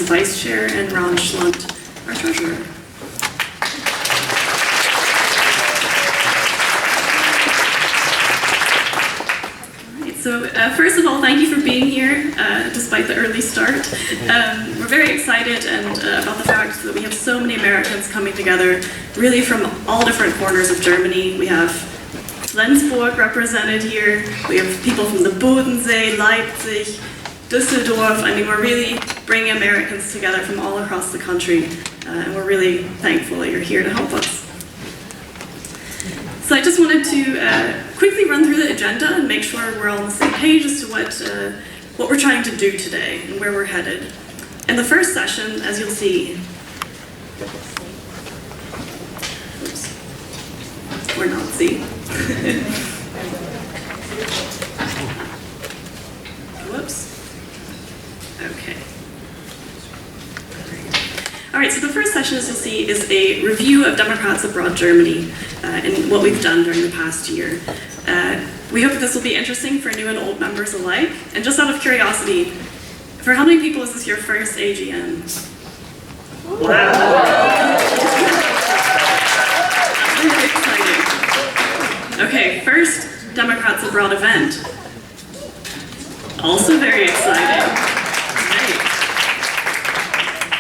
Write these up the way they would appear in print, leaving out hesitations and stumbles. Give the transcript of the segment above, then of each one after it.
Vice Chair, and Ron Schlunt, our Treasurer. So first of all, thank you for being here, despite the early start. We're very excited about the fact that we have so many Americans coming together, really from all different corners of Germany. We have Flensburg represented here, we have people from the Bodensee, Leipzig, Düsseldorf. I mean, we're really bringing Americans together from all across the country, and we're really thankful that you're here to help us. So I just wanted to quickly run through the agenda and make sure we're all on the same page as to what we're trying to do today and where we're headed. In the first session, as you'll see, or not see. Whoops. Okay. All right, so the first session, as you'll see, is a review of Democrats Abroad Germany and what we've done during the past year. We hope that this will be interesting for new and old members alike. And just out of curiosity, for how many people is this your first AGM? Wow. Really exciting. Okay, first Democrats Abroad event. Also very exciting. Great.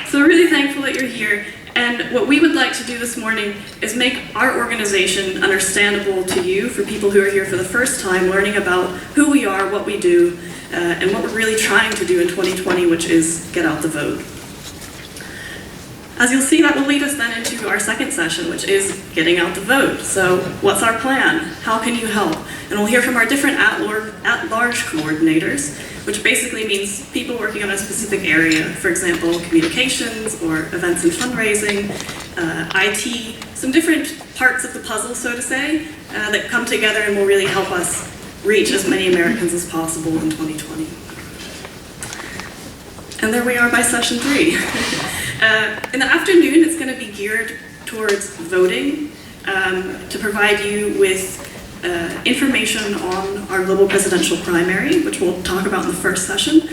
So we're really thankful that you're here. And what we would like to do this morning is make our organization understandable to you, for people who are here for the first time, learning about who we are, what we do, and what we're really trying to do in 2020, which is get out the vote. As you'll see, that will lead us then into our second session, which is getting out the vote. So what's our plan? How can you help? And we'll hear from our different at-large coordinators, which basically means people working on a specific area. For example, communications or events and fundraising, IT, some different parts of the puzzle, so to say, that come together and will really help us reach as many Americans as possible in 2020. And there we are by session 3. In the afternoon, it's going to be geared towards voting to provide you with information on our global presidential primary, which we'll talk about in the first session.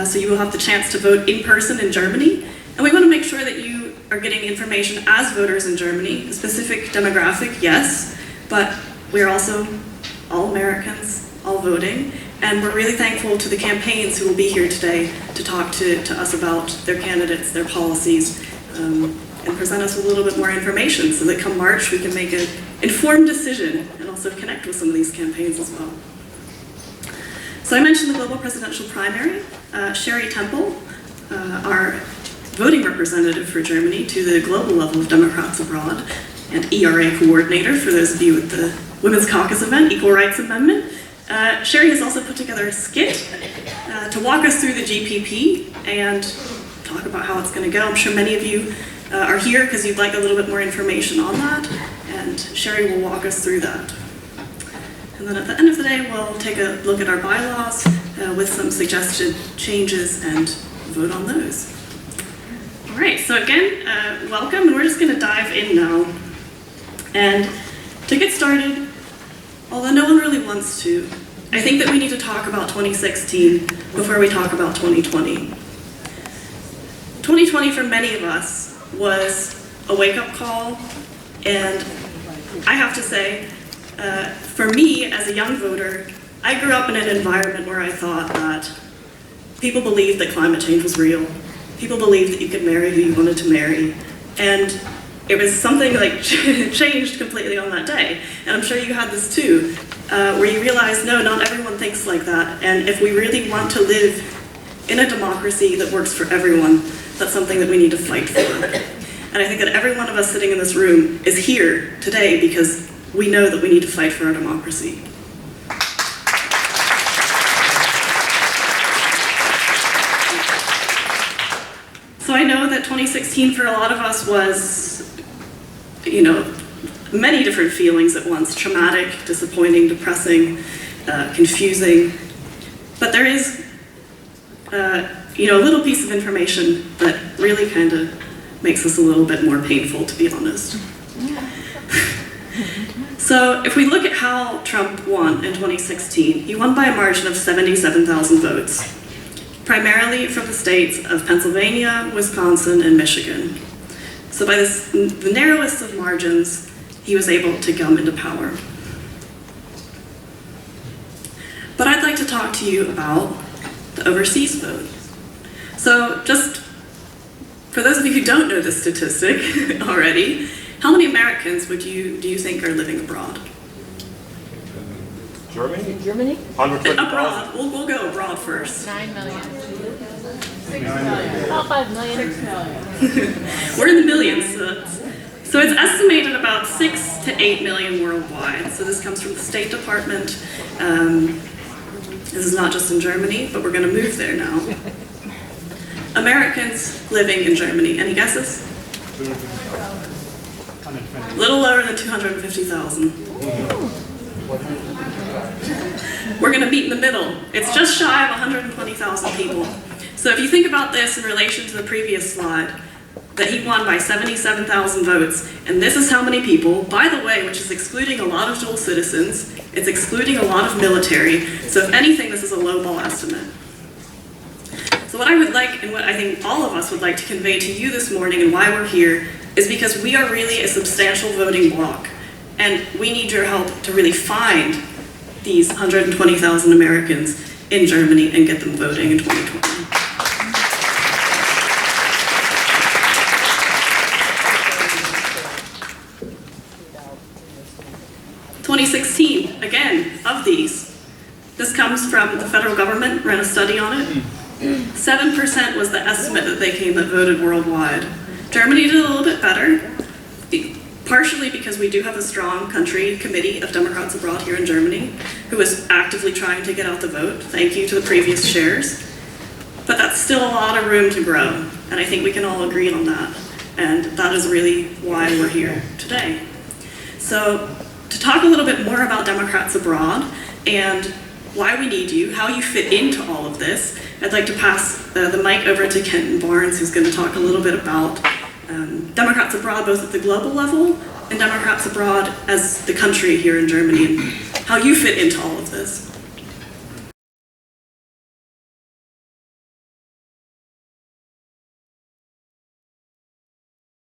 So you will have the chance to vote in person in Germany. And we want to make sure that you are getting information as voters in Germany. A specific demographic, yes, but we're also all Americans, all voting. And we're really thankful to the campaigns who will be here today to talk to us about their candidates, their policies, and present us with a little bit more information so that come March we can make an informed decision and also connect with some of these campaigns as well. So I mentioned the global presidential primary. Sherry Temple, our voting representative for Germany to the global level of Democrats Abroad, and ERA coordinator for those of you at the Women's Caucus event, Equal Rights Amendment. Sherry has also put together a skit to walk us through the GPP and talk about how it's going to go. I'm sure many of you are here because you'd like a little bit more information on that, and Sherry will walk us through that. And then at the end of the day, we'll take a look at our bylaws with some suggested changes and vote on those. All right, so again, welcome, and we're just going to dive in now. And to get started, although no one really wants to, I think that we need to talk about 2016 before we talk about 2020. 2020 for many of us was a wake-up call, and I have to say, for me as a young voter, I grew up in an environment where I thought that people believed that climate change was real. People believed that you could marry who you wanted to marry, and it was something like changed completely on that day. And I'm sure you had this too, where you realize, no, not everyone thinks like that. And if we really want to live in a democracy that works for everyone, that's something that we need to fight for. And I think that every one of us sitting in this room is here today because we know that we need to fight for our democracy. So I know that 2016 for a lot of us was, many different feelings at once: traumatic, disappointing, depressing, confusing. But there is, a little piece of information that really kind of makes this a little bit more painful, to be honest. So if we look at how Trump won in 2016, he won by a margin of 77,000 votes. primarily from the states of Pennsylvania, Wisconsin, and Michigan. So by the narrowest of margins, he was able to come into power. But I'd like to talk to you about the overseas vote. So just for those of you who don't know this statistic already, how many Americans do you think are living abroad? Germany? 120,000. Abroad. We'll go abroad first. 9 million. 6 million. About 5 million. 6 million. We're in the millions. So it's estimated about 6 to 8 million worldwide. So this comes from the State Department. This is not just in Germany, but we're going to move there now. Americans living in Germany. Any guesses? A little lower than 250,000. We're going to meet in the middle. It's just shy of 120,000 people. So if you think about this in relation to the previous slide, that he won by 77,000 votes, and this is how many people, by the way, which is excluding a lot of dual citizens, it's excluding a lot of military, so if anything, this is a lowball estimate. So what I would like, and what I think all of us would like to convey to you this morning and why we're here, is because we are really a substantial voting bloc, and we need your help to really find these 120,000 Americans in Germany and get them voting in 2020. 2016, again, of these. This comes from the federal government, ran a study on it. 7% was the estimate that they came that voted worldwide. Germany did a little bit better, partially because we do have a strong country committee of Democrats abroad here in Germany, who is actively trying to get out the vote. Thank you to the previous chairs. But that's still a lot of room to grow, and I think we can all agree on that. And that is really why we're here today. So, to talk a little bit more about Democrats abroad and why we need you, how you fit into all of this, I'd like to pass the mic over to Kenton Barnes, who's going to talk a little bit about Democrats abroad, both at the global level and Democrats abroad as the country here in Germany, and how you fit into all of this.